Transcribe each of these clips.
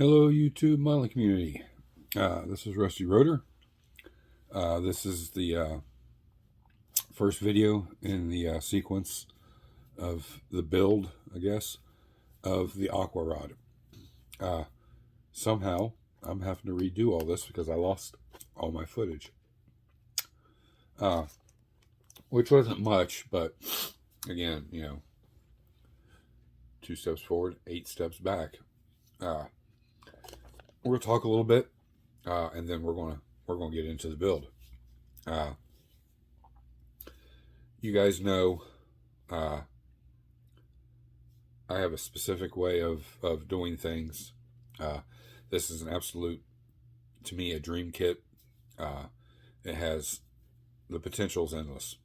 Hello, YouTube modeling community. This is Rusty Rotor. This is the first video in the sequence of the build, I guess, of the Aqua rod. Somehow, I'm having to redo all this because I lost all my footage. Which wasn't much, but again, 2 steps forward, 8 steps back. We're gonna talk a little bit, and then we're gonna get into the build. You guys know I have a specific way of doing things. This is an absolute, to me, a dream kit. It has the potential's endless,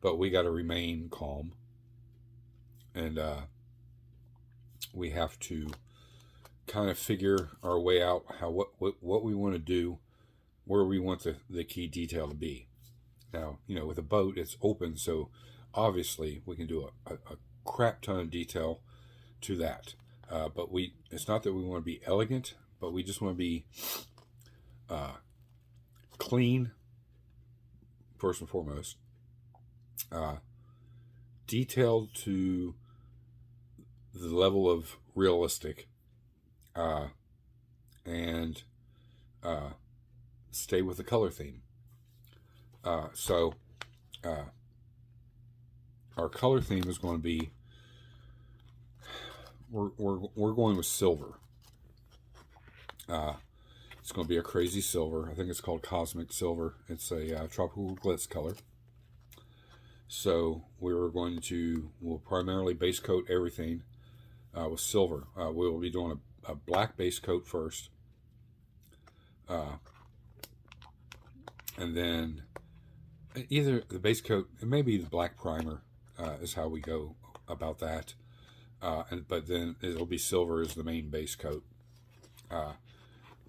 but we got to remain calm, and we have to kind of figure our way out what we want to do, where we want the key detail to be. Now, with a boat, it's open, so obviously we can do a crap ton of detail to that. But it's not that we want to be elegant, but we just want to be clean, first and foremost. Detailed to the level of realistic, and stay with the color theme. So our color theme is going to be, we're going with silver. It's going to be a crazy silver. I think it's called cosmic silver. It's a tropical glitz color. So we'll primarily base coat everything with silver. We'll be doing a black base coat first, and then either the base coat and maybe the black primer is how we go about that. But then it'll be silver as the main base coat.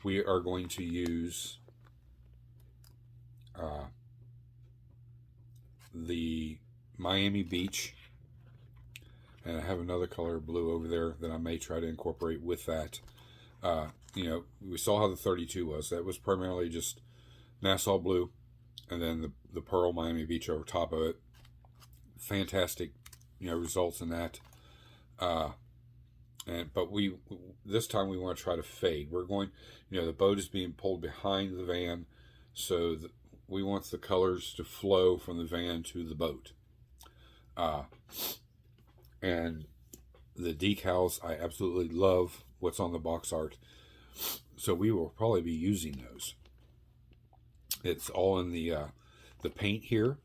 We are going to use the Miami Beach, and I have another color blue over there that I may try to incorporate with that. We saw how the 32 was. That was primarily just Nassau blue, and then the pearl Miami Beach over top of it. Fantastic, results in that. But this time we want to try to fade. We're going, the boat is being pulled behind the van, so we want the colors to flow from the van to the boat. And the decals, I absolutely love what's on the box art, so we will probably be using those. It's all in the paint here.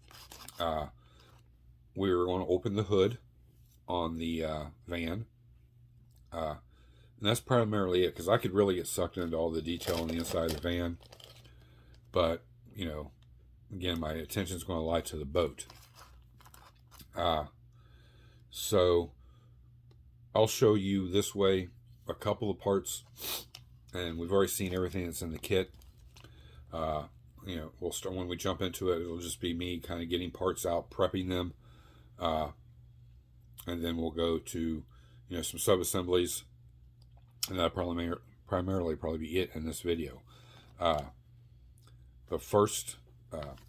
We're going to open the hood on the van, and that's primarily it, because I could really get sucked into all the detail on the inside of the van, but again, my attention is going to lie to the boat. So I'll show you this way a couple of parts, and we've already seen everything that's in the kit. We'll start when we jump into it. It'll just be me kind of getting parts out, prepping them, and then we'll go to some sub-assemblies, and that'll primarily be it in this video. But first,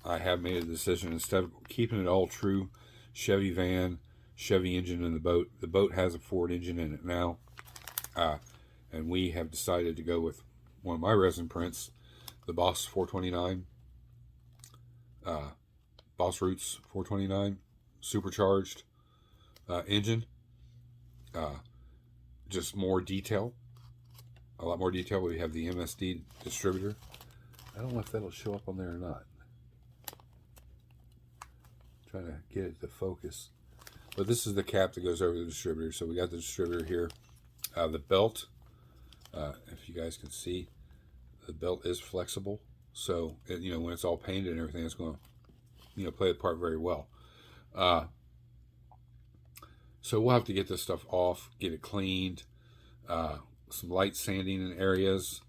I have made a decision, instead of keeping it all true Chevy van, Chevy engine in the boat. The boat has a Ford engine in it now, and we have decided to go with one of my resin prints, the Boss 429, Boss Roots 429 supercharged engine. Just more detail, a lot more detail. We have the MSD distributor. I don't know if that'll show up on there or not. Trying to get it to focus. But this is the cap that goes over the distributor. So we got the distributor here. The belt, if you guys can see, the belt is flexible. So, when it's all painted and everything, it's going to, play the part very well. So we'll have to get this stuff off, get it cleaned, some light sanding in areas.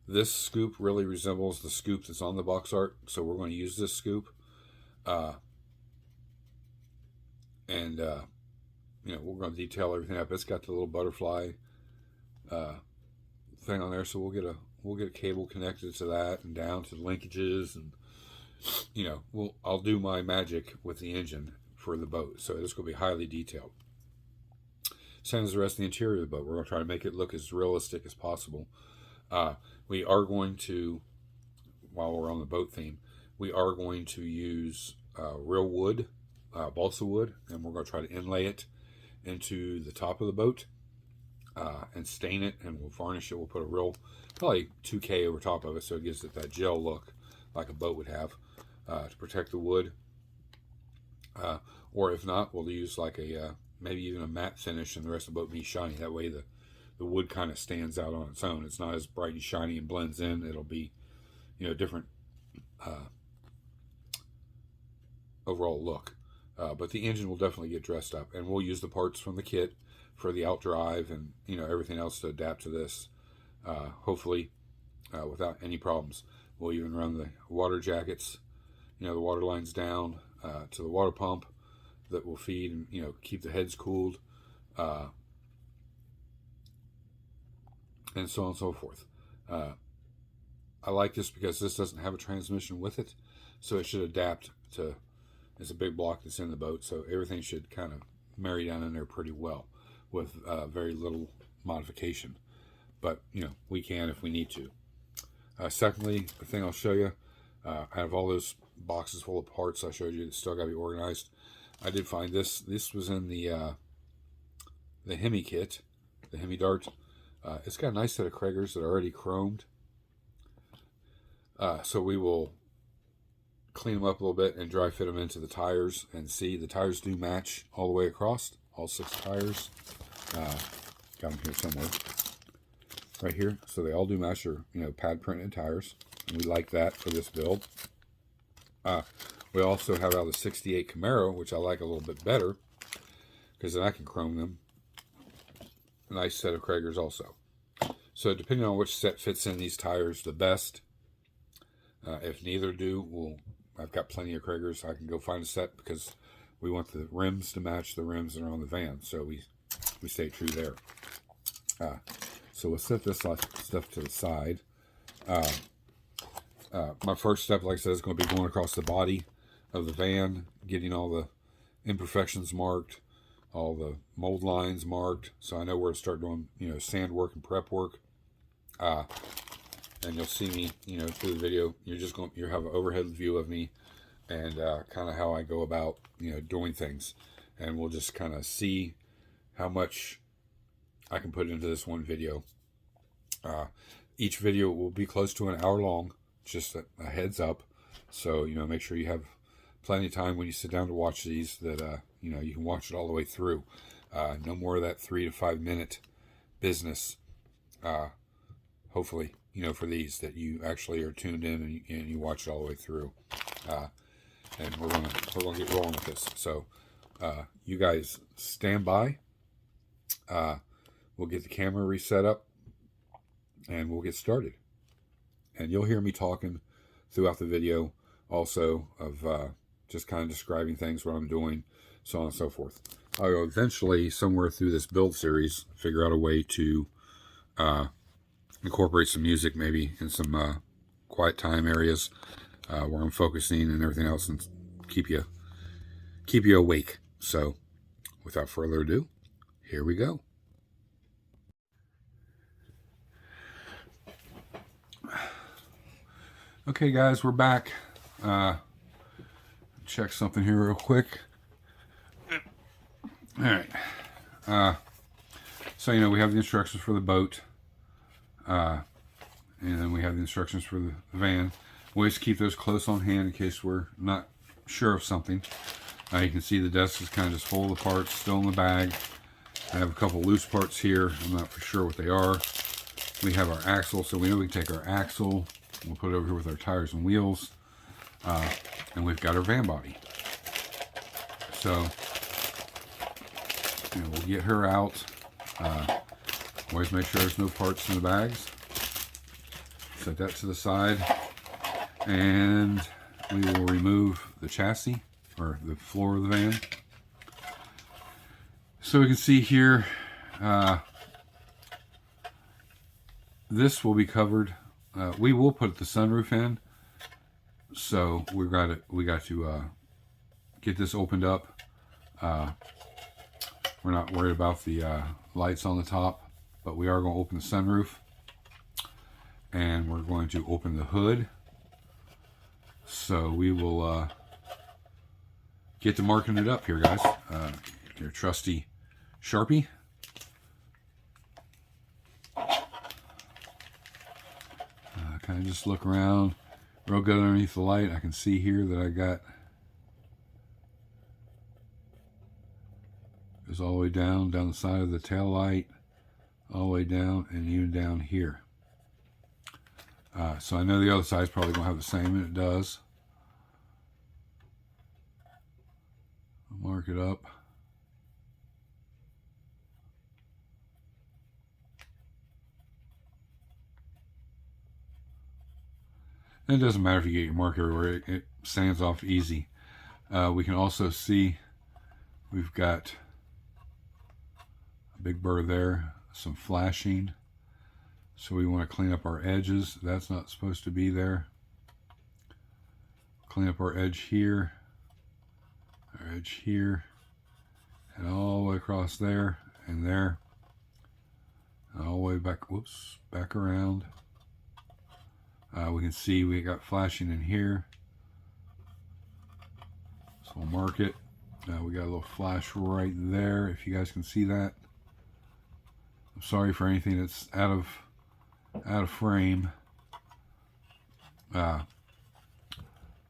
This scoop really resembles the scoop that's on the box art, so we're going to use this scoop. And we're going to detail everything up. It's got the little butterfly thing on there, so we'll get a cable connected to that and down to the linkages, and I'll do my magic with the engine for the boat. So it's going to be highly detailed. Same as the rest of the interior of the boat. We're going to try to make it look as realistic as possible. We are going to, while we're on the boat theme, we are going to use real wood, balsa wood, and we're going to try to inlay it into the top of the boat and stain it, and we'll varnish it. We'll put a real, probably 2K over top of it, so it gives it that gel look like a boat would have to protect the wood. Or if not, we'll use like a maybe even a matte finish, and the rest of the boat be shiny. That way the wood kind of stands out on its own. It's not as bright and shiny and blends in. It'll be, different overall look. But the engine will definitely get dressed up, and we'll use the parts from the kit for the outdrive and everything else to adapt to this. Hopefully, without any problems. We'll even run the water jackets, the water lines down to the water pump that will feed and keep the heads cooled, and so on and so forth. I like this because this doesn't have a transmission with it, so it should adapt to. It's a big block that's in the boat, so everything should kind of marry down in there pretty well with very little modification. But we can if we need to. Secondly, the thing I'll show you, out of all those boxes full of parts I showed you that still got to be organized, I did find this. This was in the Hemi kit, the Hemi Dart. It's got a nice set of Kraggers that are already chromed. So we will clean them up a little bit and dry fit them into the tires, and see the tires do match all the way across, all 6 tires. Got them here somewhere, right here. So they all do match your pad printed tires, and we like that for this build. We also have out the 68 Camaro, which I like a little bit better because then I can chrome them. A nice set of Kraggers also. So depending on which set fits in these tires the best, if neither do, I've got plenty of Kraggers. I can go find a set because we want the rims to match the rims that are on the van, so we stay true there. So we'll set this stuff to the side. My first step, like I said, is going to be going across the body of the van, getting all the imperfections marked, all the mold lines marked, so I know where to start doing sand work and prep work. And you'll see me through the video. You'll have an overhead view of me and kind of how I go about doing things, and we'll just kind of see how much I can put into this one video. Each video will be close to an hour long, just a heads up. So make sure you have plenty of time when you sit down to watch these, that you can watch it all the way through. No more of that 3 to 5 minute business. Hopefully, for these, that you actually are tuned in and you watch it all the way through. And we're gonna get rolling with this. So you guys stand by. We'll get the camera reset up, and we'll get started. And you'll hear me talking throughout the video also of just kind of describing things, what I'm doing, so on and so forth. I'll eventually, somewhere through this build series, figure out a way to incorporate some music, maybe in some quiet time areas where I'm focusing and everything else, and keep you awake. So without further ado, here we go. Okay guys, we're back. Check something here real quick. Alright. So we have the instructions for the boat. And then we have the instructions for the van. We always keep those close on hand in case we're not sure of something. You can see the desk is kind of just full of parts still in the bag. I have a couple loose parts here. I'm not for sure what they are. We have our axle, so we know we can take our axle. We'll put it over here with our tires and wheels. And we've got our van body. So we'll get her out. Always make sure there's no parts in the bags. Set that to the side, and we will remove the chassis or the floor of the van. So we can see here, this will be covered. We will put the sunroof in, so we got to get this opened up. We're not worried about the lights on the top, but we are going to open the sunroof, and we're going to open the hood. So we will get to marking it up here, guys. Your trusty Sharpie. Kind of just look around real good underneath the light. I can see here that I got goes all the way down the side of the tail light, all the way down, and even down here. So I know the other side's probably going to have the same, and it does. I'll mark it up. And it doesn't matter if you get your mark everywhere, it sands off easy. We can also see we've got a big burr there, some flashing. So we want to clean up our edges. That's not supposed to be there. Clean up our edge here, and all the way across there, and there, and all the way back, whoops, back around. We can see we got flashing in here. So we'll mark it. We got a little flash right there, if you guys can see that. I'm sorry for anything that's out of frame.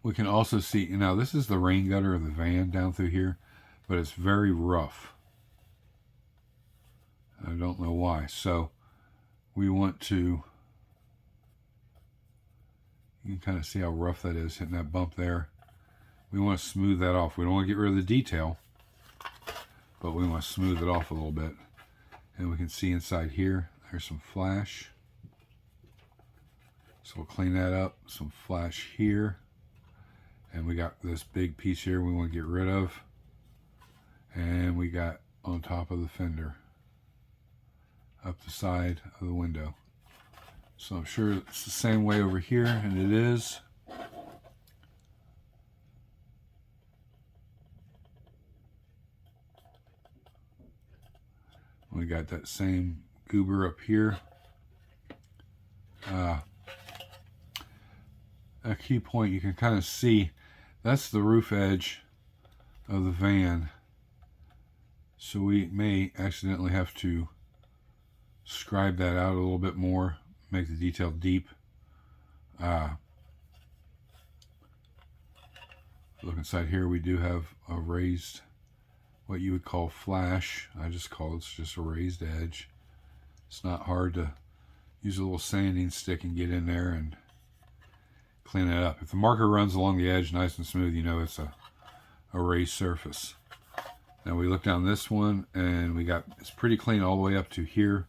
We can also see, now this is the rain gutter of the van down through here, but it's very rough. I don't know why. So we want to, you can kind of see how rough that is, hitting that bump there. We want to smooth that off. We don't want to get rid of the detail, but we want to smooth it off a little bit. And we can see inside here, there's some flash. So we'll clean that up. Some flash here. And we got this big piece here we want to get rid of. And we got on top of the fender, up the side of the window. So I'm sure it's the same way over here, and it is. We got that same goober up here. A key point, you can kind of see, that's the roof edge of the van. So we may accidentally have to scribe that out a little bit more, make the detail deep. Look inside here, we do have a raised, what you would call flash. I just call it's just a raised edge. It's not hard to use a little sanding stick and get in there and clean it up. If the marker runs along the edge nice and smooth, you know it's a raised surface. Now we look down this one, and we got, it's pretty clean all the way up to here,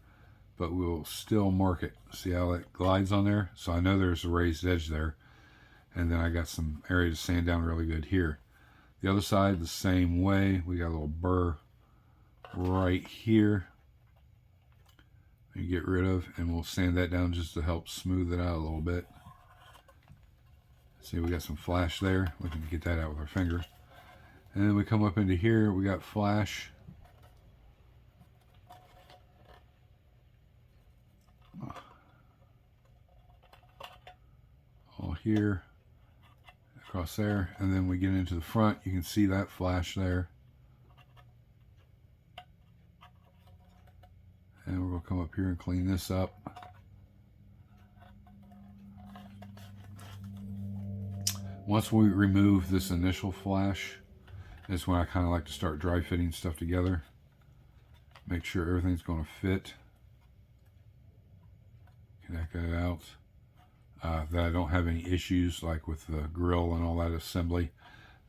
but we'll still mark it. See how that glides on there? So I know there's a raised edge there. And then I got some area to sand down really good here. The other side, the same way. We got a little burr right here. You get rid of, and we'll sand that down just to help smooth it out a little bit. See, we got some flash there. We can get that out with our finger. And then we come up into here, we got flash. All here, across there, and then we get into the front. You can see that flash there. And we're going to come up here and clean this up. Once we remove this initial flash, is when I kind of like to start dry fitting stuff together. Make sure everything's going to fit. Connect that out. That I don't have any issues like with the grill and all that assembly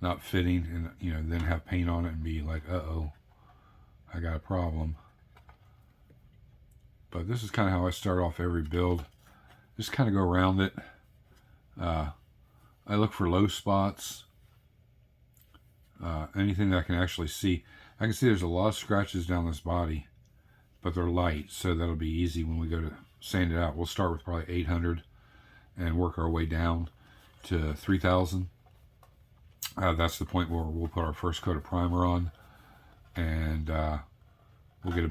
not fitting, and you know, then have paint on it and be like, uh-oh, I got a problem. But this is kind of how I start off every build. Just kind of go around it. I look for low spots, anything that I can actually see. I can see there's a lot of scratches down this body, but they're light, so that'll be easy when we go to sand it out. We'll start with probably 800 and work our way down to 3000. That's the point where we'll put our first coat of primer on, and we'll get a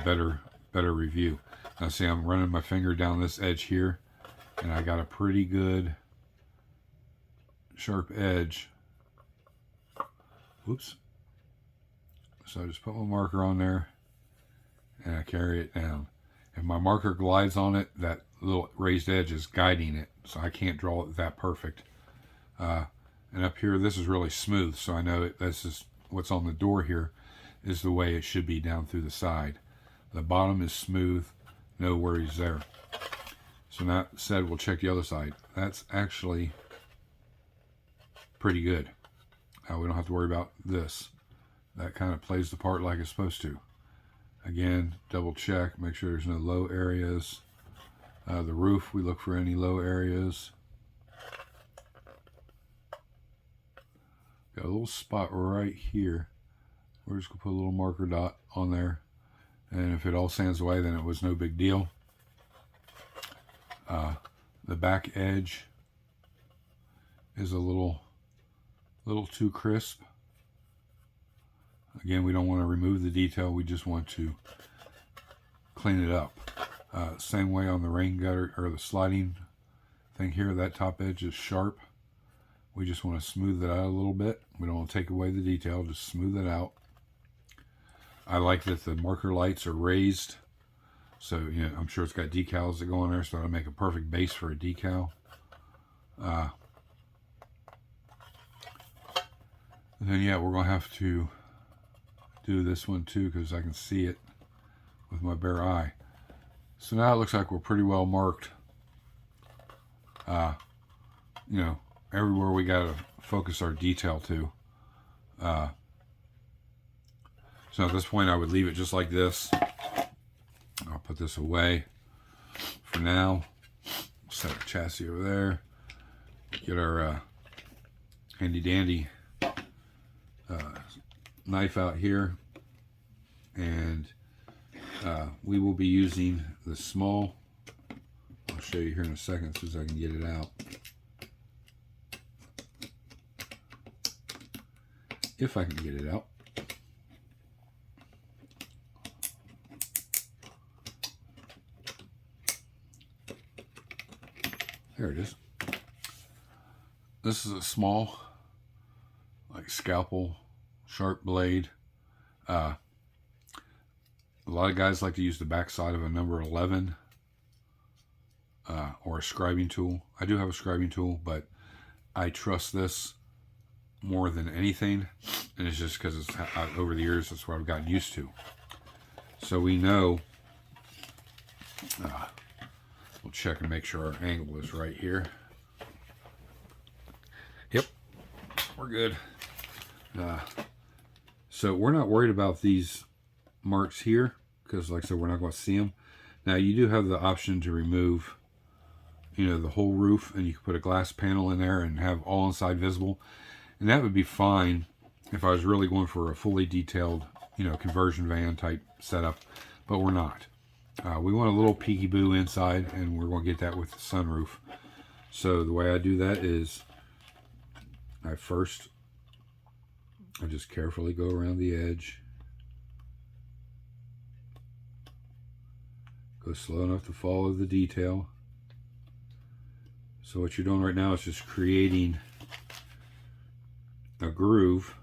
better review. Now see, I'm running my finger down this edge here, and I got a pretty good sharp edge. Whoops. So I just put my marker on there, and I carry it down. If my marker glides on it, that little raised edge is guiding it, so I can't draw it that perfect. And up here, this is really smooth, so I know this is what's on the door here is the way it should be down through the side. The bottom is smooth, no worries there. So that said, we'll check the other side. That's actually pretty good. We don't have to worry about this. That kind of plays the part like it's supposed to. Again, double check, make sure there's no low areas. The roof, we look for any low areas. Got a little spot right here. We're just going to put a little marker dot on there. And if it all sands away, then it was no big deal. The back edge is a little too crisp. Again, we don't want to remove the detail. We just want to clean it up. Same way on the rain gutter or the sliding thing here. That top edge is sharp. We just want to smooth it out a little bit. We don't want to take away the detail, just smooth it out. I like that the marker lights are raised. So, you know, I'm sure it's got decals that go on there, so that'll make a perfect base for a decal. And then, yeah, we're going to have to do this one too, because I can see it with my bare eye. So now it looks like we're pretty well marked. You know, everywhere we got to focus our detail to. So at this point I would leave it just like this. I'll put this away for now. Set our chassis over there. Get our handy dandy knife out here. And we will be using the small. I'll show you here in a second so I can get it out. If I can get it out. There it is. This is a small, like scalpel, sharp blade. A lot of guys like to use the back side of a number 11 or a scribing tool. I do have a scribing tool, but I trust this more than anything, and it's just because it's over the years that's what I've gotten used to. So we know, we'll check and make sure our angle is right here. Yep, we're good. So we're not worried about these marks here because, like I said, we're not going to see them. Now you do have the option to remove, you know, the whole roof, and you can put a glass panel in there and have all inside visible. And that would be fine if I was really going for a fully detailed, you know, conversion van type setup, but we're not. We want a little peekaboo inside, and we're going to get that with the sunroof. So the way I do that is I just carefully go around the edge. Go slow enough to follow the detail. So what you're doing right now is just creating a groove,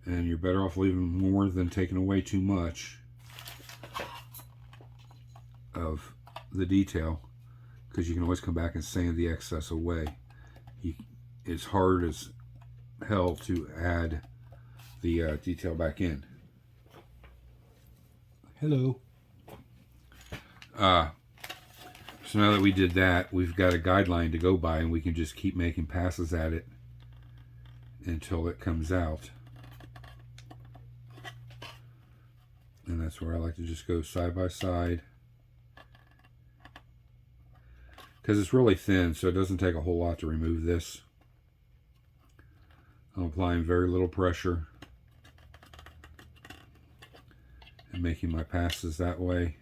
and you're better off leaving more than taking away too much of the detail, because you can always come back and sand the excess away. It's hard as hell to add the detail back in. Hello. So now that we did that, we've got a guideline to go by, and we can just keep making passes at it until it comes out. And that's where I like to just go side by side, because it's really thin, so it doesn't take a whole lot to remove this. I'm applying very little pressure. making my passes that way.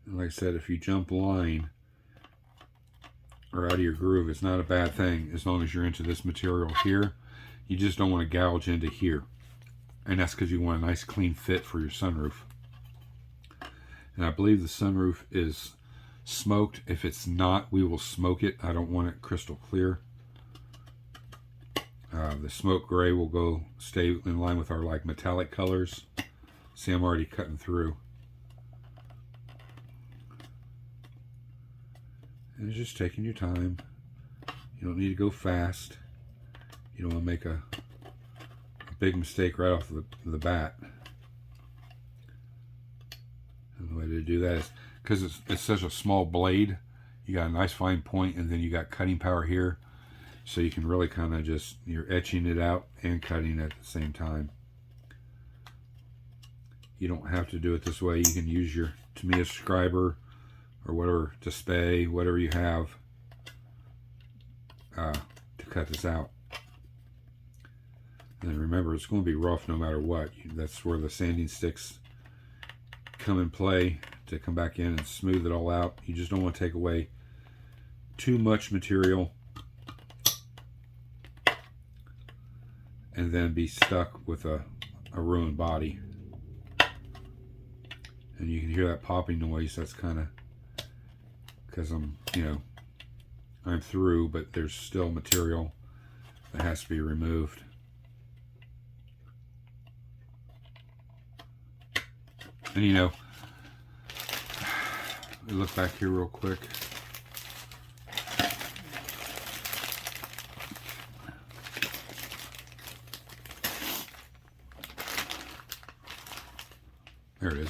And like I said, if you jump line or out of your groove, it's not a bad thing as long as you're into this material here. You just don't want to gouge into here. And that's because you want a nice clean fit for your sunroof. And I believe the sunroof is smoked. If it's not, we will smoke it. I don't want it crystal clear. The smoke gray will stay in line with our like metallic colors. See, I'm already cutting through. And it's just taking your time. You don't need to go fast. You don't want to make a big mistake right off the bat. And the way to do that is, because it's such a small blade, you got a nice fine point, and then you got cutting power here. So you can really kind of just, you're etching it out and cutting at the same time. You don't have to do it this way. You can use your Tamiya scriber or whatever, Display, whatever you have to cut this out. And remember, it's going to be rough no matter what. That's where the sanding sticks come in play to come back in and smooth it all out. You just don't want to take away too much material and then be stuck with a ruined body. And you can hear that popping noise. That's kind of because I'm through, but there's still material that has to be removed. And look back here real quick. There it is.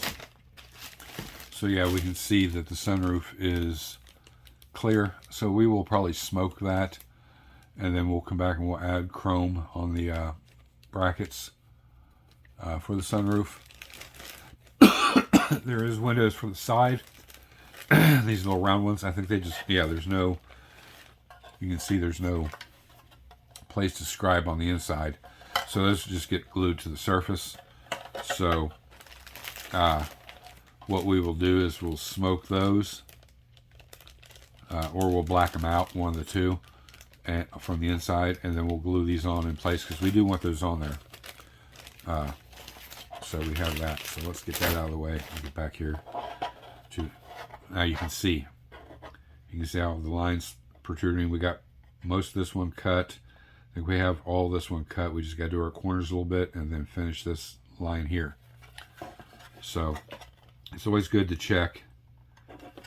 So yeah, we can see that the sunroof is clear. So we will probably smoke that, and then we'll come back and we'll add chrome on the brackets for the sunroof. There is windows for the side. These little round ones. I think they just, there's no, you can see there's no place to scribe on the inside. So those just get glued to the surface. So what we will do is we'll smoke those, or we'll black them out, one of the two, and from the inside, and then we'll glue these on in place because we do want those on there. So we have that. So let's get that out of the way. I'll get back here to, now you can see how the lines protruding. We got most of this one cut. I think we have all this one cut. We just got to do our corners a little bit and then finish this line here. So it's always good to check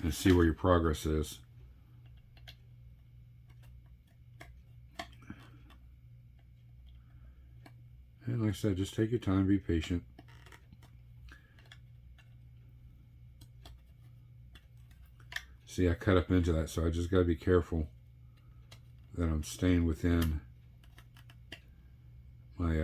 and see where your progress is. And like I said, just take your time, be patient. See, I cut up into that, so I just got to be careful that I'm staying within my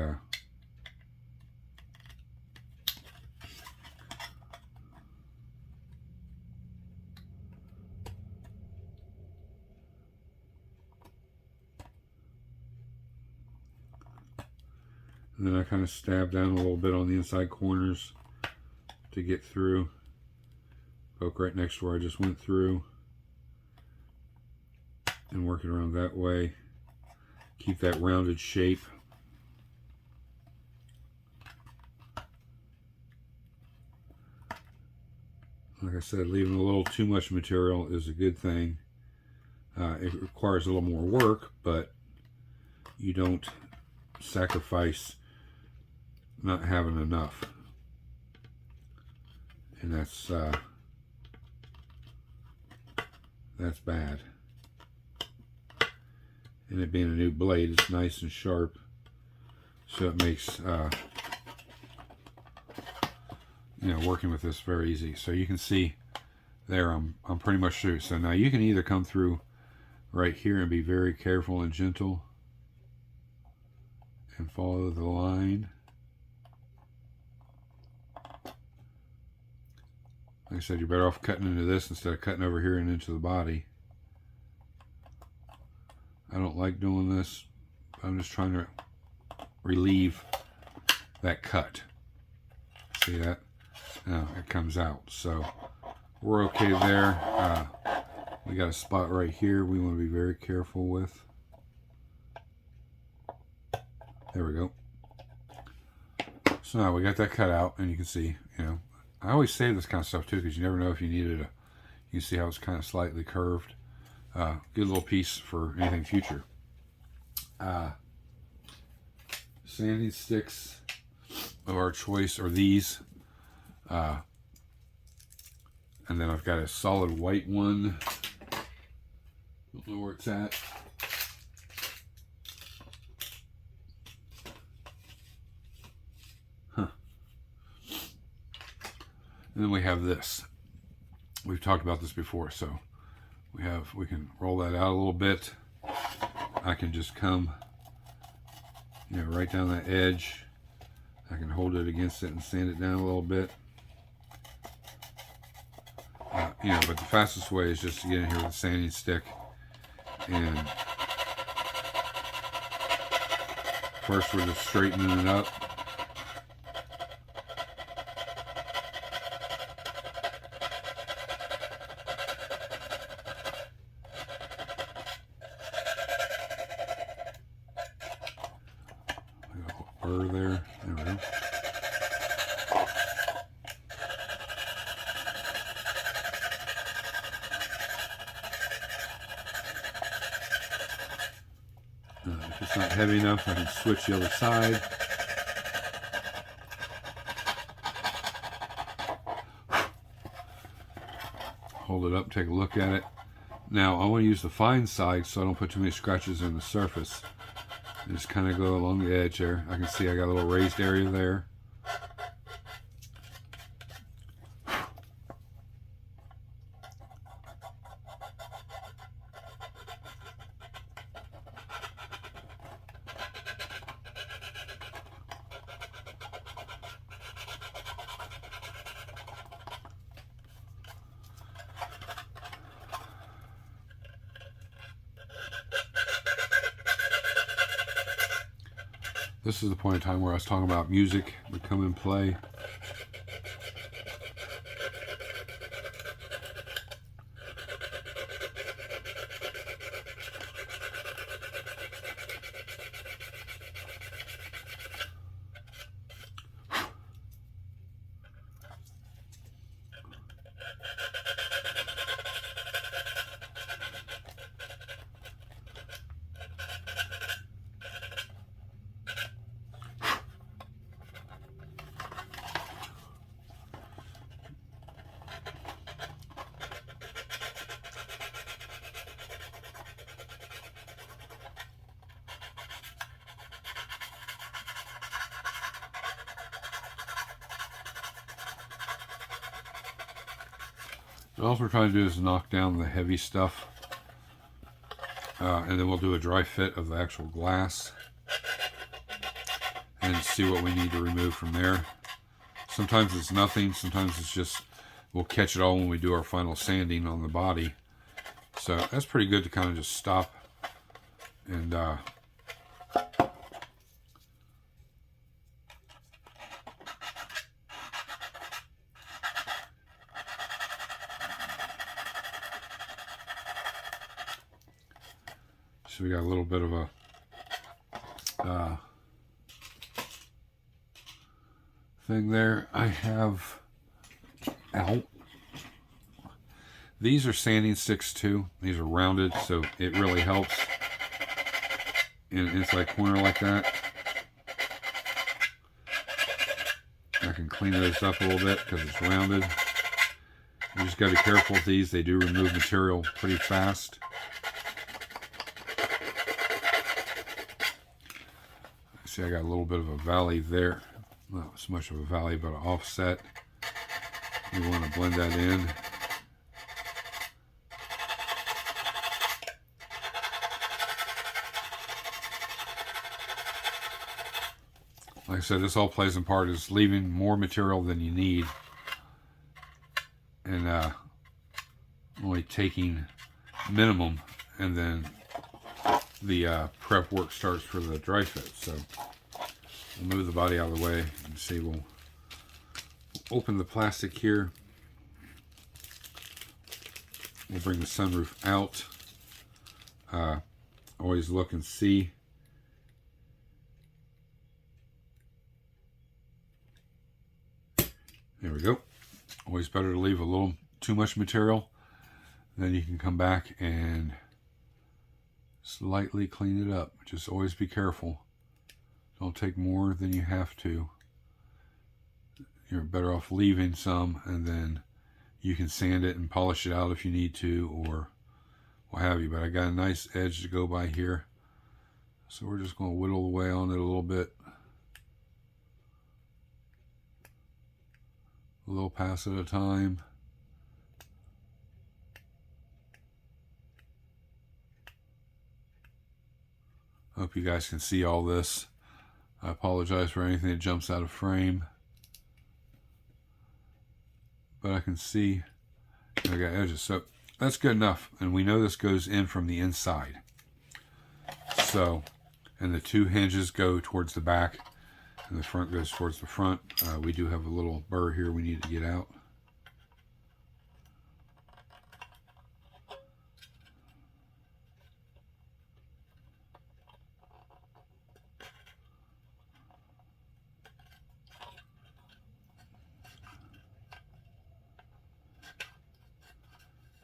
and then I kind of stab down a little bit on the inside corners to get through. Poke right next to where I just went through and work it around that way. Keep that rounded shape. Like I said, leaving a little too much material is a good thing. It requires a little more work, but you don't sacrifice not having enough. And that's bad. And it being a new blade, it's nice and sharp, so it makes working with this very easy. So you can see there I'm pretty much through. So now you can either come through right here and be very careful and gentle and follow the line. Like I said, you're better off cutting into this instead of cutting over here and into the body. I don't like doing this. I'm just trying to relieve that cut. See that? No, it comes out. So we're okay there. We got a spot right here we want to be very careful with. There we go. So now we got that cut out, and you can see, you know, I always save this kind of stuff too, because you never know if you needed a. You see how it's kind of slightly curved. Good little piece for anything future. Sanding sticks of our choice are these. And then I've got a solid white one. Don't know where it's at. Huh. And then we have this. We've talked about this before, so we can roll that out a little bit. I can just come, you know, right down that edge. I can hold it against it and sand it down a little bit. You know, but the fastest way is just to get in here with a sanding stick and first we're just straightening it up. Burr there. There we go. If it's not heavy enough, I can switch the other side. Hold it up, take a look at it. Now I want to use the fine side so I don't put too many scratches in the surface. Just kind of go along the edge there. I can see I got a little raised area there. This is the point in time where I was talking about music would come in play. And all we're trying to do is knock down the heavy stuff. And then we'll do a dry fit of the actual glass. And see what we need to remove from there. Sometimes it's nothing. Sometimes it's just, we'll catch it all when we do our final sanding on the body. So that's pretty good to kind of just stop and so we got a little bit of a thing there. I have out. These are sanding sticks too. These are rounded, so it really helps in an inside corner like that. I can clean those up a little bit because it's rounded. You just got to be careful with these. They do remove material pretty fast. See, I got a little bit of a valley there. Not so much of a valley, but an offset. We want to blend that in. Like I said, this all plays in part is leaving more material than you need. And only taking minimum, and then the prep work starts for the dry fit. So move the body out of the way. You can see we'll open the plastic here. We'll bring the sunroof out. Always look and see. There we go. Always better to leave a little too much material. Then you can come back and slightly clean it up. Just always be careful. Don't take more than you have to. You're better off leaving some, and then you can sand it and polish it out if you need to, or what have you. But I got a nice edge to go by here, so we're just going to whittle away on it a little bit. A little pass at a time. Hope you guys can see all this. I apologize for anything that jumps out of frame, but I can see I got edges, so that's good enough. And we know this goes in from the inside. So, and the two hinges go towards the back, and the front goes towards the front. We do have a little burr here we need to get out.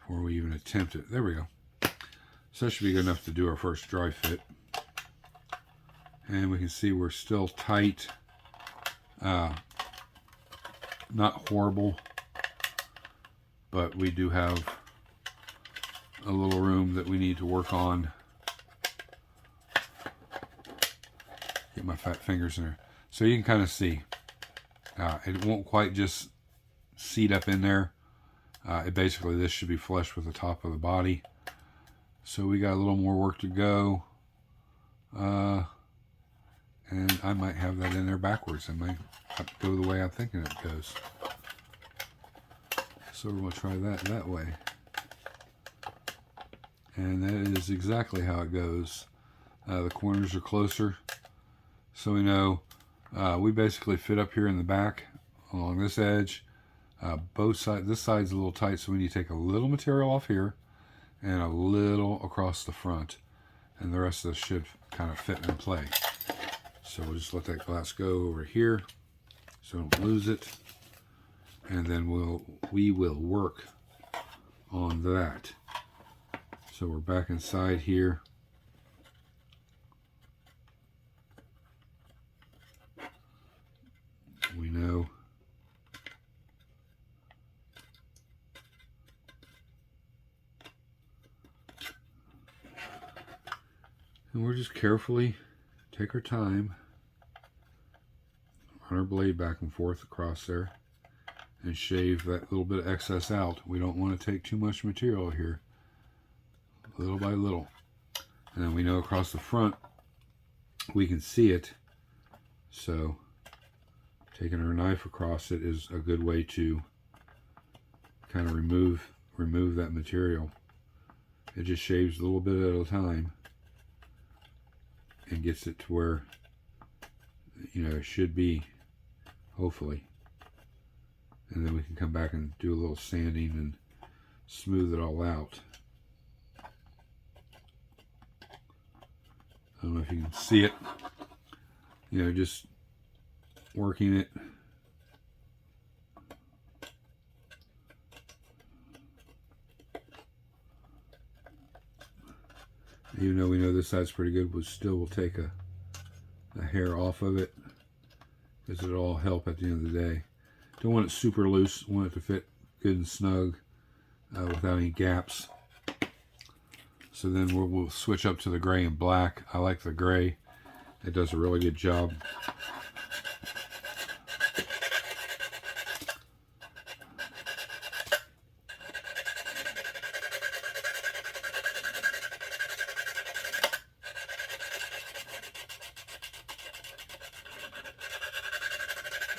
Before we even attempt it. There we go. So that should be good enough to do our first dry fit. And we can see we're still tight. Not horrible, but we do have a little room that we need to work on. Get my fat fingers in there. So you can kind of see. It won't quite just seat up in there. Basically, this should be flush with the top of the body. So we got a little more work to go. And I might have that in there backwards. I might go the way I'm thinking it goes. So we're going to try that way. And that is exactly how it goes. The corners are closer. So we know we basically fit up here in the back along this edge. Both sides, this side's a little tight, so we need to take a little material off here and a little across the front, and the rest of this should kind of fit in play. So we'll just let that glass go over here so we don't lose it, and then we will work on that. So we're back inside here. We know and we're just carefully take our time, run our blade back and forth across there, and shave that little bit of excess out. We don't want to take too much material here, little by little. And then we know across the front we can see it, so taking our knife across it is a good way to kind of remove that material. It just shaves a little bit at a time and gets it to where, you know, it should be, hopefully. And then we can come back and do a little sanding and smooth it all out. I don't know if you can see it, you know, just working it. Even though we know this side's pretty good, we still will take a hair off of it, because it'll all help at the end of the day. Don't want it super loose, want it to fit good and snug without any gaps. So then we'll switch up to the gray and black. I like the gray. It does a really good job.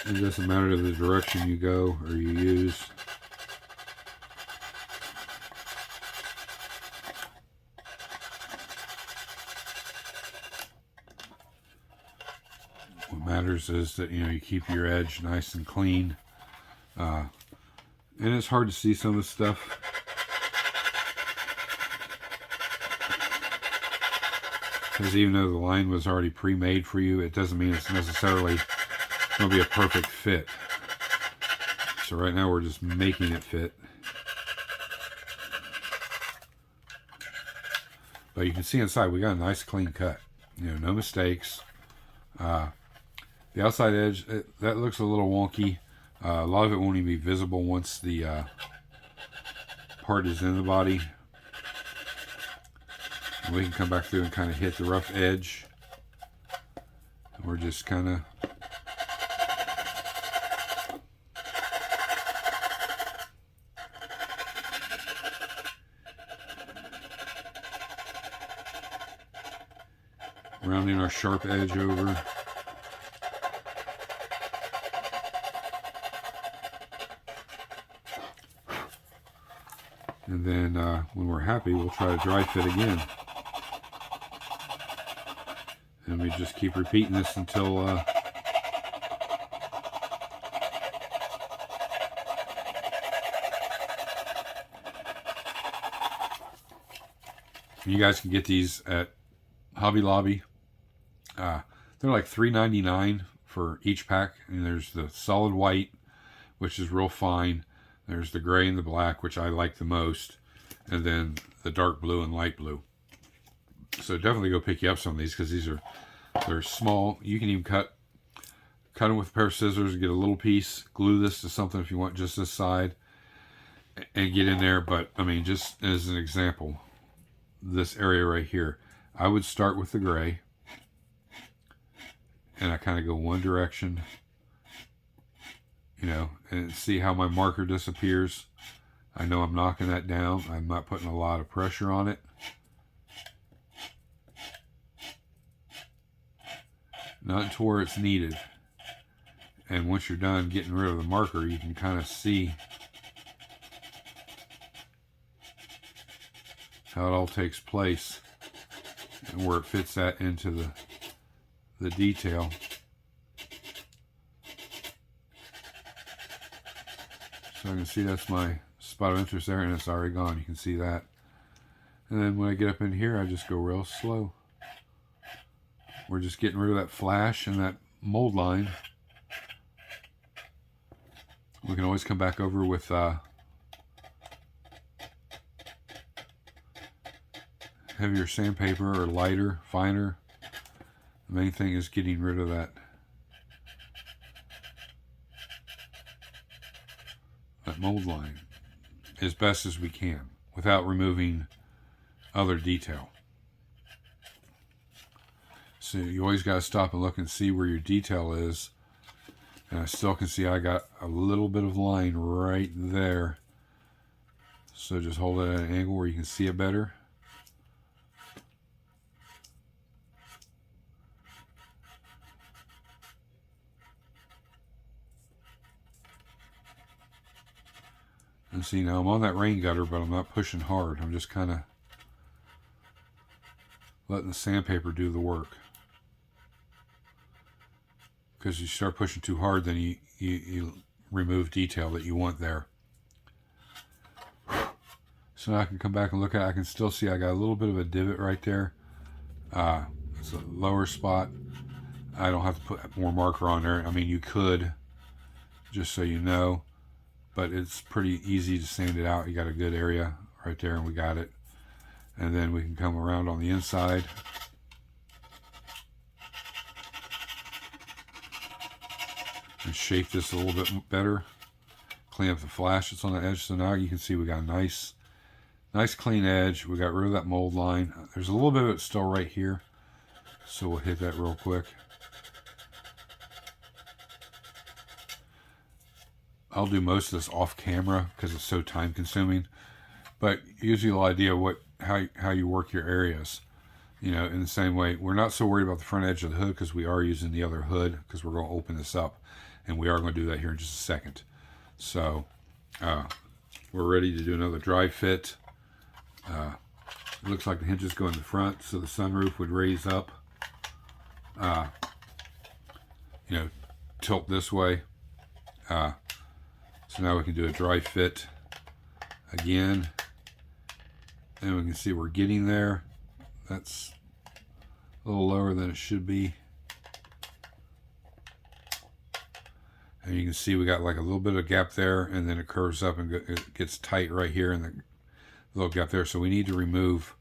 It doesn't matter the direction you go or you use. We'll What matters is that, you know, you keep your edge nice and clean. And it's hard to see some of the stuff. Because even though the line was already pre-made for you, it doesn't mean it's necessarily going to be a perfect fit. So right now we're just making it fit. But you can see inside we got a nice clean cut. You know, no mistakes. The outside edge, that looks a little wonky. A lot of it won't even be visible once the part is in the body. And we can come back through and kind of hit the rough edge. And we're just kind of rounding our sharp edge over. And then when we're happy, we'll try to dry fit again. And we just keep repeating this until you guys can get these at Hobby Lobby. They're like $3.99 for each pack. And there's the solid white, which is real fine. There's the gray and the black, which I like the most. And then the dark blue and light blue. So definitely go pick you up some of these, because they're small. You can even cut them with a pair of scissors, get a little piece, glue this to something if you want just this side, and get in there. But I mean, just as an example, this area right here, I would start with the gray, and I kind of go one direction, you know, and see how my marker disappears. I know I'm knocking that down. I'm not putting a lot of pressure on it. Not to where it's needed. And once you're done getting rid of the marker, you can kind of see how it all takes place and where it fits that into the detail. So I can see that's my spot of interest there, and it's already gone. You can see that. And then when I get up in here, I just go real slow. We're just getting rid of that flash and that mold line. We can always come back over with heavier sandpaper or lighter, finer. The main thing is getting rid of that mold line as best as we can without removing other detail. So you always got to stop and look and see where your detail is. And I still can see I got a little bit of line right there. So just hold it at an angle where you can see it better. And see, now I'm on that rain gutter, but I'm not pushing hard. I'm just kind of letting the sandpaper do the work. Because you start pushing too hard, then you remove detail that you want there. So now I can come back and look at it. I can still see I got a little bit of a divot right there. It's a lower spot. I don't have to put more marker on there. I mean, you could, just so you know. But it's pretty easy to sand it out. You got a good area right there, and we got it. And then we can come around on the inside. And shape this a little bit better. Clean up the flash that's on the edge. So now you can see we got a nice clean edge. We got rid of that mold line. There's a little bit of it still right here. So we'll hit that real quick. I'll do most of this off camera because it's so time consuming, but it gives you an idea of how you work your areas. You know, in the same way, we're not so worried about the front edge of the hood because we are using the other hood, because we're going to open this up, and we are going to do that here in just a second. So we're ready to do another dry fit. It looks like the hinges go in the front, so the sunroof would raise up. tilt this way. So now we can do a dry fit again. And we can see we're getting there. That's a little lower than it should be. And you can see we got like a little bit of gap there, and then it curves up and it gets tight right here in the little gap there. So we need to remove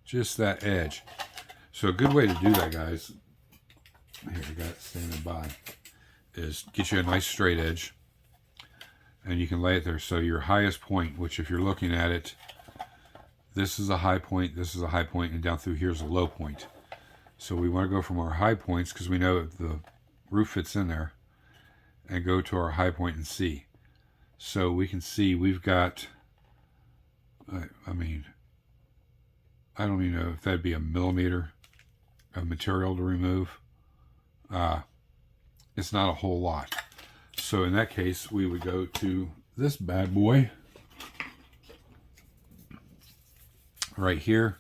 just that edge. So a good way to do that, guys, here we got it standing by, is get you a nice straight edge, and you can lay it there. So your highest point, which if you're looking at it, this is a high point, this is a high point, and down through here is a low point. So we want to go from our high points, because we know the roof fits in there, and go to our high point and see. So we can see we've got, I mean, I don't even know if that'd be a millimeter of material to remove. It's not a whole lot. So in that case, we would go to this bad boy right here.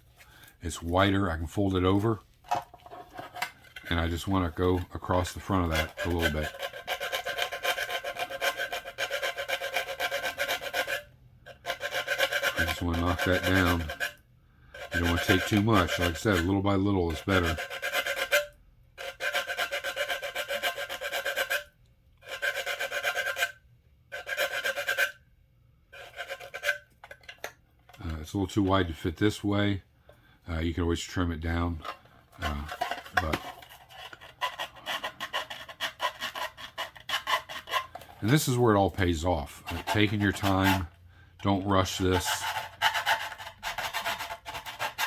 It's wider. I can fold it over, and I just want to go across the front of that a little bit. I just want to knock that down. You don't want to take too much. Like I said, little by little is better. It's a little too wide to fit this way. You can always trim it down. And this is where it all pays off. Taking your time. Don't rush this.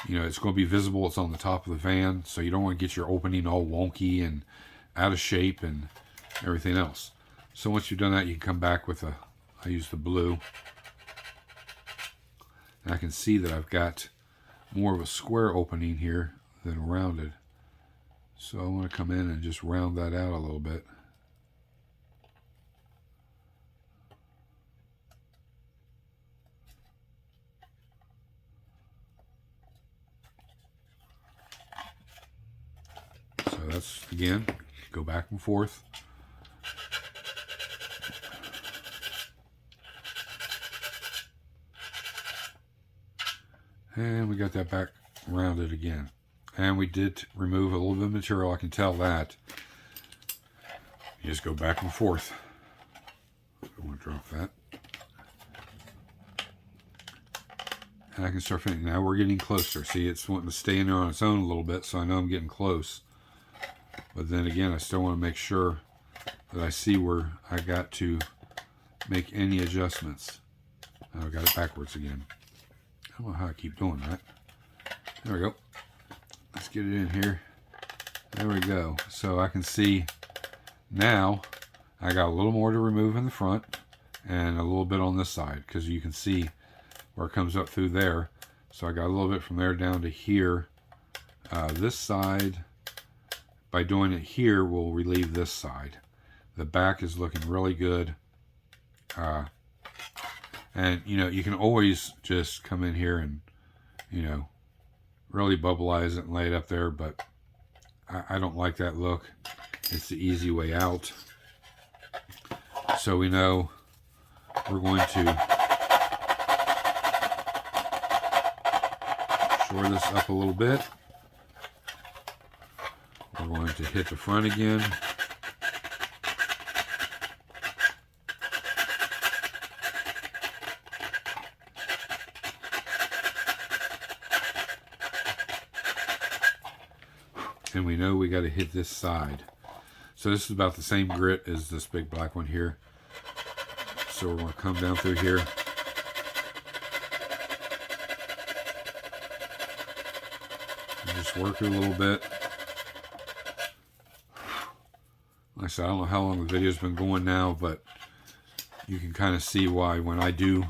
It's going to be visible. It's on the top of the van, so you don't want to get your opening all wonky and out of shape and everything else. So once you've done that, you can come back with I use the blue. And I can see that I've got more of a square opening here than rounded. So I want to come in and just round that out a little bit. So that's, again, go back and forth. And we got that back rounded again. And we did remove a little bit of material. I can tell that. You just go back and forth. I want to drop that. And I can start finishing. Now we're getting closer. See, it's wanting to stay in there on its own a little bit, so I know I'm getting close. But then again, I still want to make sure that I see where I got to make any adjustments. Now I got it backwards again. I don't know how I keep doing that. There we go. Let's get it in here. There we go. So I can see now I got a little more to remove in the front and a little bit on this side, because you can see where it comes up through there. So I got a little bit from there down to here. This side, by doing it here, will relieve this side. The back is looking really good. And, you can always just come in here and, really bubbleize it and lay it up there, but I don't like that look. It's the easy way out. So we know we're going to shore this up a little bit. We're going to hit the front again. And we know we got to hit this side. So this is about the same grit as this big black one here. So we're going to come down through here. And just work it a little bit. Like I said, I don't know how long the video's been going now, but you can kind of see why when I do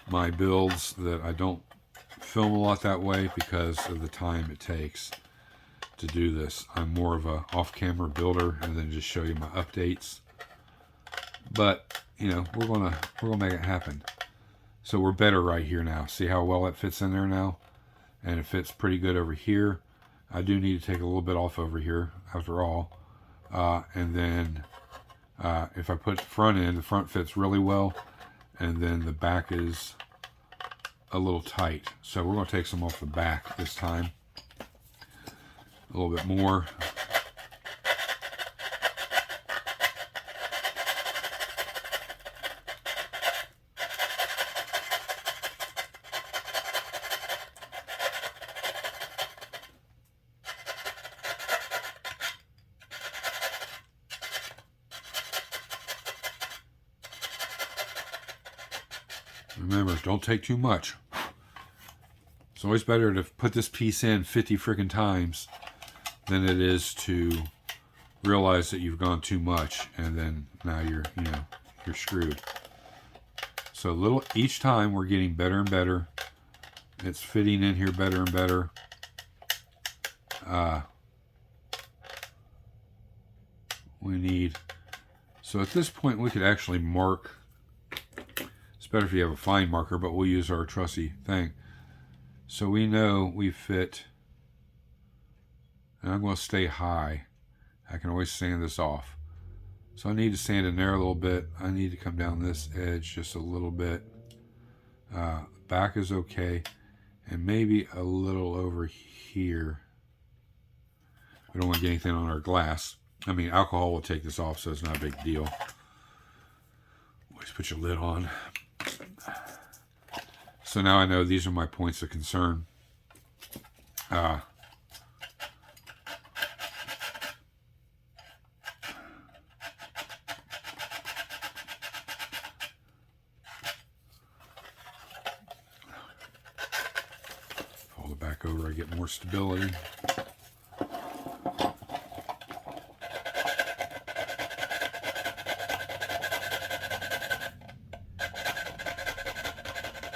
my builds that I don't film a lot that way, because of the time it takes to do this. I'm more of a off-camera builder and then just show you my updates. But we're gonna make it happen. So we're better right here now. See how well that fits in there now, and it fits pretty good over here. I do need to take a little bit off over here after all, And then if I put the front in, the front fits really well, and then the back is a little tight. So we're going to take some off the back this time. A little bit more. Remember, don't take too much. It's always better to put this piece in 50 freaking times than it is to realize that you've gone too much and then now you're screwed. So little each time we're getting better and better. It's fitting in here better and better. We need, so at this point we could actually mark. It's better if you have a fine marker, but we'll use our trusty thing. So we know we fit, and I'm going to stay high. I can always sand this off. So I need to sand in there a little bit. I need to come down this edge just a little bit. Back is okay, and maybe a little over here. We don't want to get anything on our glass. I mean, alcohol will take this off, so it's not a big deal. Always put your lid on. So now I know these are my points of concern. Pull the back over, I get more stability.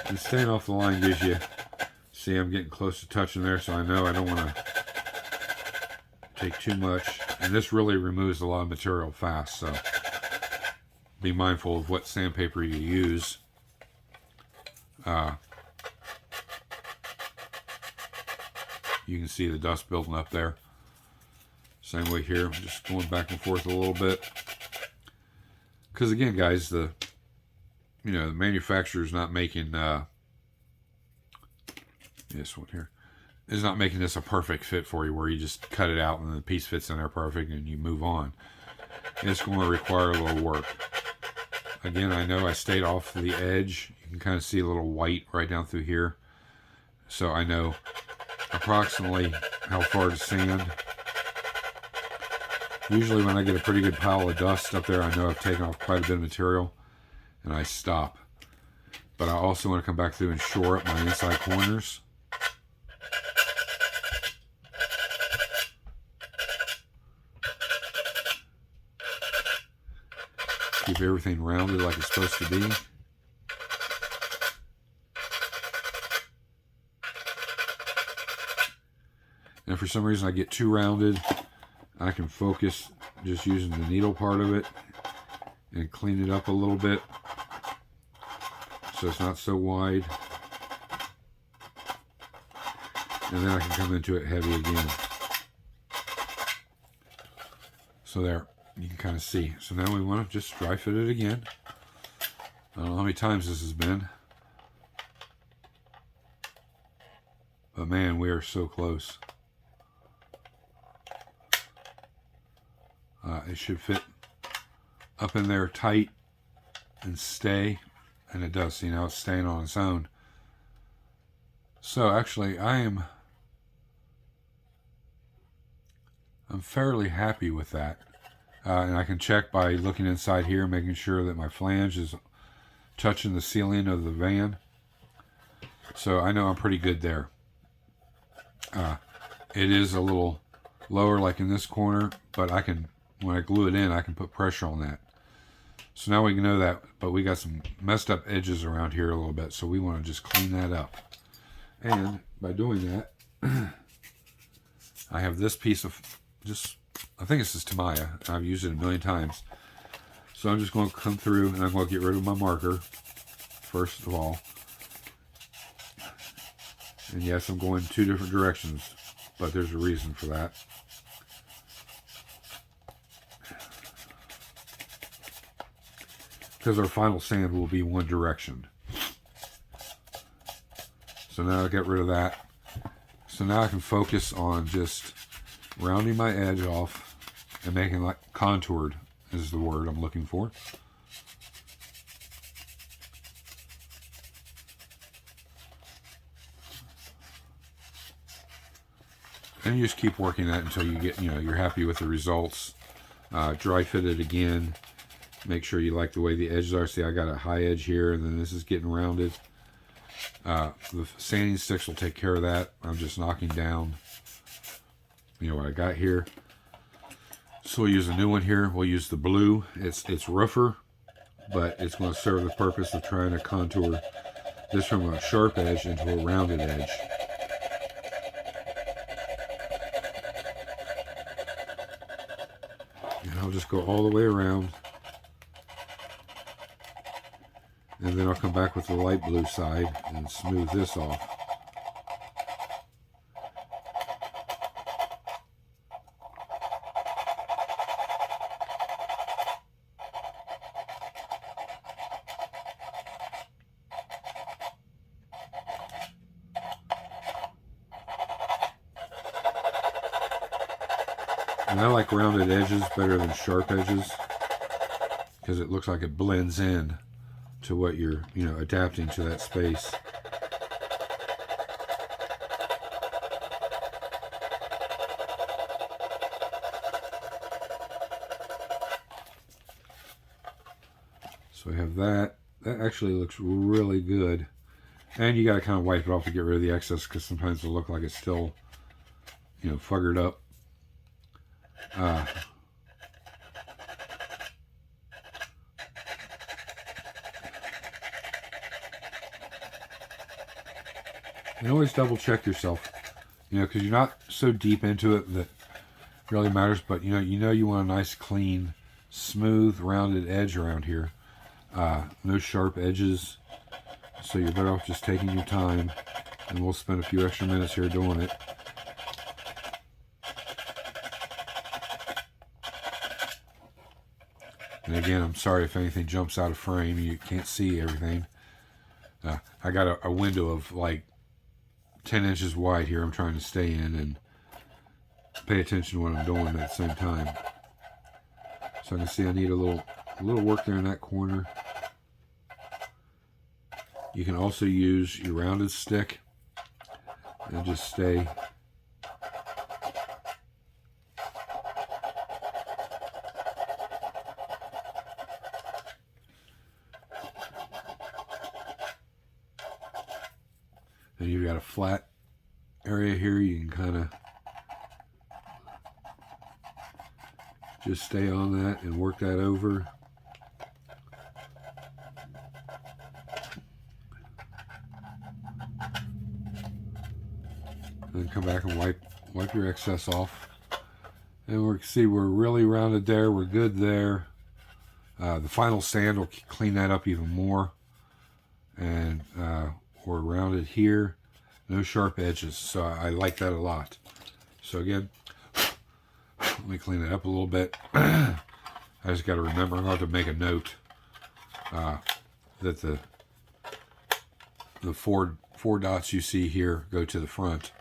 And staying off the line gives you, see I'm getting close to touching there, so I know I don't want to take too much. And this really removes a lot of material fast, so be mindful of what sandpaper you use. You can see the dust building up there. Same way here, I'm just going back and forth a little bit. Because again, guys, the manufacturer's not making this one here is not making this a perfect fit for you, where you just cut it out and the piece fits in there perfect and you move on. It's going to require a little work. Again, I know I stayed off the edge. You can kind of see a little white right down through here, so I know approximately how far to sand. Usually when I get a pretty good pile of dust up there, I know I've taken off quite a bit of material, and I stop. But I also want to come back through and shore up my inside corners. Keep everything rounded like it's supposed to be. And if for some reason I get too rounded, I can focus just using the needle part of it and clean it up a little bit so it's not so wide. And then I can come into it heavy again. So there, you can kind of see. So now we want to just dry fit it again. I don't know how many times this has been, but man, we are so close. It should fit up in there tight and stay, and it does. See, now it's staying on its own. So actually I'm fairly happy with that. And I can check by looking inside here, making sure that my flange is touching the ceiling of the van. So I know I'm pretty good there. It is a little lower like in this corner, but I can, when I glue it in, I can put pressure on that. So now we can know that, but we got some messed up edges around here a little bit, so we want to just clean that up. And by doing that, I have this piece of just, I think this is Tamaya. I've used it a million times. So I'm just going to come through and I'm going to get rid of my marker, first of all. And yes, I'm going 2 different directions, but there's a reason for that. because our final sand will be one direction. So now I get rid of that. So now I can focus on just rounding my edge off and making like contoured is the word I'm looking for. And you just keep working that until you get, you're happy with the results. Dry fit it again. Make sure you like the way the edges are. See, I got a high edge here, and then this is getting rounded. The sanding sticks will take care of that. I'm just knocking down, what I got here. So we'll use a new one here. We'll use the blue. It's rougher, but it's going to serve the purpose of trying to contour this from a sharp edge into a rounded edge. And I'll just go all the way around. And then I'll come back with the light blue side and smooth this off. And I like rounded edges better than sharp edges because it looks like it blends in to what you're, adapting to that space. So I have that. That actually looks really good. And you got to kind of wipe it off to get rid of the excess because sometimes it'll look like it's still, fuggered up. And always double check yourself, because you're not so deep into it that really matters. But you want a nice, clean, smooth, rounded edge around here. No sharp edges, so you're better off just taking your time. And we'll spend a few extra minutes here doing it. And again, I'm sorry if anything jumps out of frame. You can't see everything. I got a window of like 10 inches wide here I'm trying to stay in and pay attention to what I'm doing at the same time. So I can see I need a little work there in that corner. You can also use your rounded stick and just stay. And you've got a flat area here. You can kind of just stay on that and work that over. And then come back and wipe your excess off. And we're really rounded there. We're good there. The final sand will clean that up even more. And we're rounded here. No sharp edges. So I like that a lot. So again, let me clean it up a little bit. I just got to remember, I'm going to have to make a note that the four dots you see here go to the front.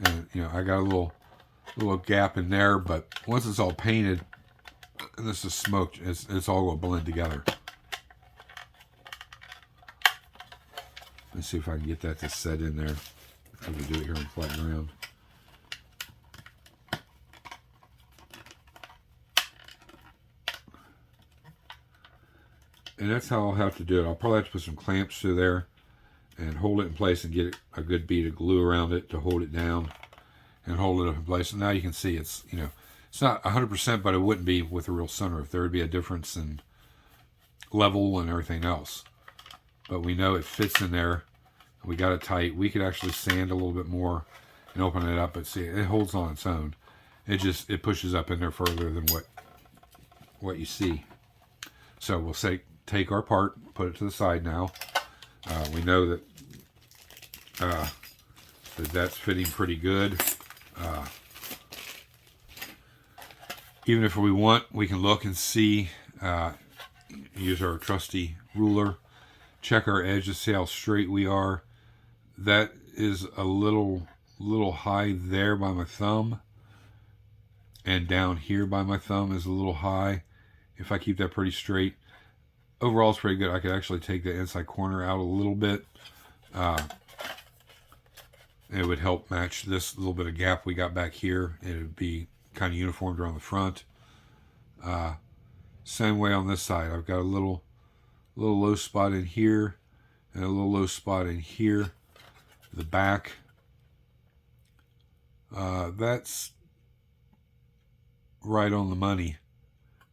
And I got a little gap in there, but once it's all painted and this is smoked, it's all going to blend together. Let's see if I can get that to set in there. I'm going to do it here on flat ground. And that's how I'll have to do it. I'll probably have to put some clamps through there and hold it in place and get a good bead of glue around it to hold it down and hold it up in place. And now you can see it's not 100%, but it wouldn't be with a real sunroof. There would be a difference in level and everything else. But we know it fits in there. We got it tight. We could actually sand a little bit more and open it up, but see, it holds on its own. It pushes up in there further than what you see. So we'll take our part, put it to the side now. We know that that's fitting pretty good. Even if we want, we can look and see use our trusty ruler, check our edge to see how straight we are. That is a little high there by my thumb, and down here by my thumb is a little high. If I keep that pretty straight, overall it's pretty good. I could actually take the inside corner out a little bit. It would help match this little bit of gap we got back here. It would be kind of uniformed around the front. Same way on this side. I've got a little low spot in here and a little low spot in here. The back. That's right on the money.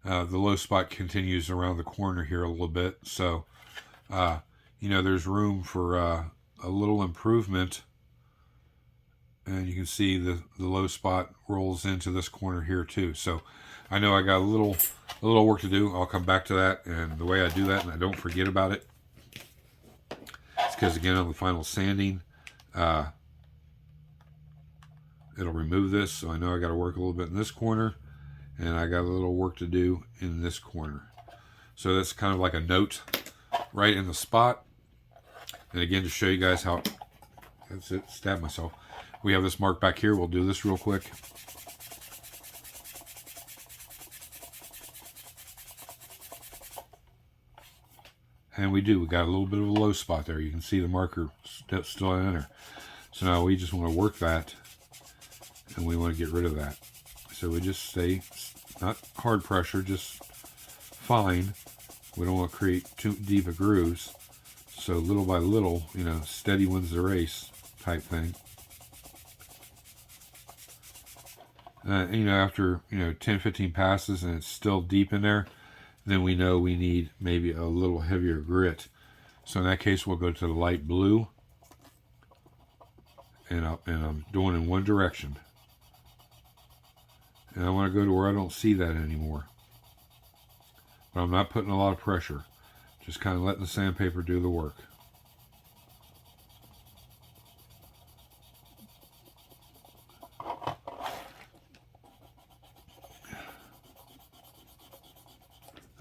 The low spot continues around the corner here a little bit. So, there's room for a little improvement. And you can see the low spot rolls into this corner here too. So I know I got a little work to do. I'll come back to that. And the way I do that, and I don't forget about it, it's because, again, on the final sanding, it'll remove this. So I know I got to work a little bit in this corner. And I got a little work to do in this corner. So that's kind of like a note right in the spot. And again, to show you guys how, that's it, stab myself. We have this mark back here. We'll do this real quick. And we do. We got a little bit of a low spot there. You can see the marker still in there. So now we just want to work that. And we want to get rid of that. So we just stay, not hard pressure, just fine. We don't want to create too deep of grooves. So little by little, steady wins the race type thing. After 10, 15 passes and it's still deep in there, then we know we need maybe a little heavier grit. So in that case, we'll go to the light blue, and I'm doing in one direction. And I want to go to where I don't see that anymore. But I'm not putting a lot of pressure. Just kind of letting the sandpaper do the work.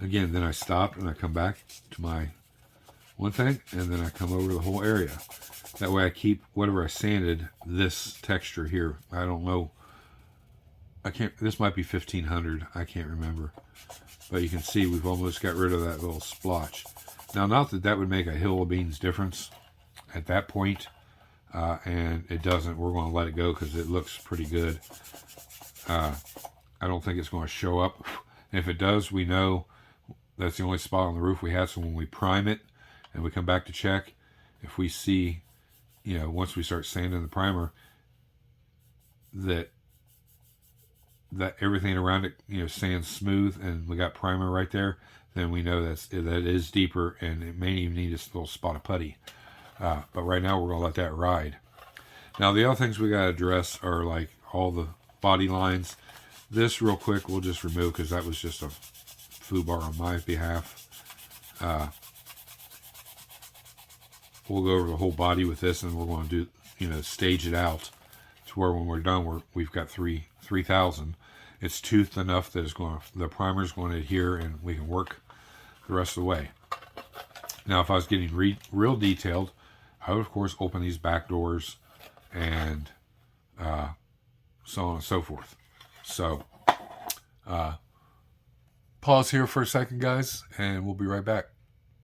Again, then I stop and I come back to my one thing, and then I come over the whole area. That way I keep whatever I sanded, this texture here. I don't know. This might be 1500. I can't remember. But you can see we've almost got rid of that little splotch. Now, not that would make a hill of beans difference at that point, and it doesn't. We're going to let it go because it looks pretty good. I don't think it's going to show up. And if it does, we know that's the only spot on the roof we had. So when we prime it and we come back to check, if we see, once we start sanding the primer, that everything around it, sands smooth, and we got primer right there, then we know that is deeper, and it may even need a little spot of putty. But right now we're going to let that ride. Now the other things we got to address are like all the body lines. This real quick we'll just remove because that was just a foobar on my behalf. We'll go over the whole body with this, and we're going to do, stage it out to where when we're done, we've got 3000. It's toothed enough that the primer is going to adhere, and we can work the rest of the way. Now, if I was getting real detailed, I would of course open these back doors and so on and so forth. So, pause here for a second, guys, and we'll be right back.